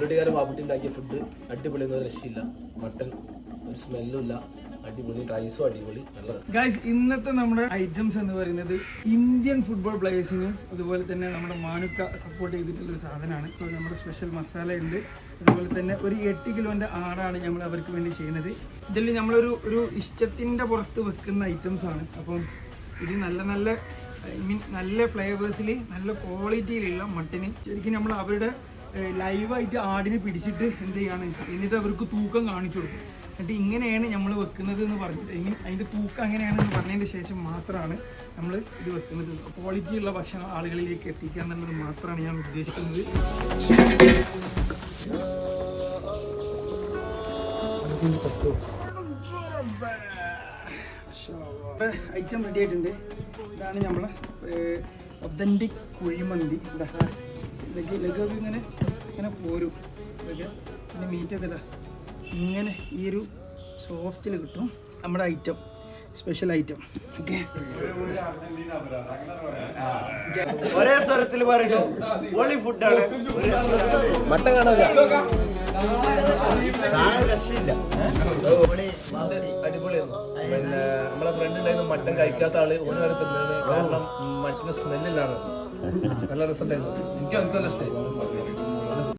അവരുടെക്കാരും വാപ്പുട്ടി ഉണ്ടാക്കിയ ഫുഡ് അടിപൊളി ഒന്നും രക്ഷയില്ല. മട്ടൻ ഒരു സ്മെല്ലും ഇല്ല, അടിപൊളി. റൈസും അടിപൊളി, നല്ല രസം. ഗൈസ്, ഇന്നത്തെ നമ്മുടെ ഐറ്റംസ് എന്ന് പറയുന്നത് ഇന്ത്യൻ ഫുട്ബോൾ പ്ലേയേഴ്സിനും അതുപോലെ തന്നെ നമ്മുടെ മാനുക്ക സപ്പോർട്ട് ചെയ്തിട്ടുള്ളൊരു സാധനമാണ്. ഇപ്പോൾ നമ്മുടെ സ്പെഷ്യൽ മസാല ഉണ്ട്, അതുപോലെ തന്നെ ഒരു 8 കിലോൻ്റെ ആടാണ് നമ്മൾ അവർക്ക് വേണ്ടി ചെയ്യുന്നത്. ഇതിൽ നമ്മളൊരു ഇഷ്ടത്തിൻ്റെ പുറത്ത് വെക്കുന്ന ഐറ്റംസ് ആണ്. അപ്പം ഇത് നല്ല നല്ല ഫ്ലേവേഴ്സിൽ നല്ല ക്വാളിറ്റിയിലുള്ള മട്ടന് ശരിക്കും നമ്മൾ അവരുടെ ലൈവായിട്ട് ആടിനെ പിടിച്ചിട്ട് എന്ത് ചെയ്യാണ്, എന്നിട്ട് അവർക്ക് തൂക്കം കാണിച്ചു കൊടുക്കും. എന്നിട്ട് ഇങ്ങനെയാണ് നമ്മൾ വെക്കുന്നത് എന്ന് പറഞ്ഞിട്ട് അതിൻ്റെ തൂക്കം അങ്ങനെയാണെന്ന് പറഞ്ഞതിൻ്റെ ശേഷം മാത്രമാണ് നമ്മൾ ഇത് വെക്കുന്നത്. ക്വാളിറ്റിയുള്ള ഭക്ഷണം ആളുകളിലേക്ക് എത്തിക്കുക എന്നുള്ളത് മാത്രമാണ് ഞാൻ ഉദ്ദേശിക്കുന്നത്. ഐറ്റം റെഡി ആയിട്ടുണ്ട്. ഇതാണ് നമ്മളെ ഒതൻറ്റിക് കുഴിമന്തി. ലഗൊക്കെ ഇങ്ങനെ പോരും. ഇതൊക്കെ പിന്നെ മീറ്റ് ചെയ്തില്ല, ഇങ്ങനെ ഈ ഒരു സോഫ്റ്റിൽ കിട്ടും നമ്മുടെ ഐറ്റം, സ്പെഷ്യൽ ഐറ്റം. ഓക്കെ, ഒരേ സ്വരത്തിൽ പറയും പൊളി ഫുഡാണ്. മട്ടൻ കാണാനില്ല, അടിപൊളിയായിരുന്നു. പിന്നെ നമ്മളെ ഫ്രണ്ട് ഉണ്ടായിരുന്നു മട്ടൻ കഴിക്കാത്ത ആള്, ഓന് വരെ തിന്നത്. കാരണം മട്ടന് സ്മെല്ലില്ലാണ്. നല്ല രസം ഉണ്ടായിരുന്നു. എനിക്ക് നല്ല ഇഷ്ടമായി.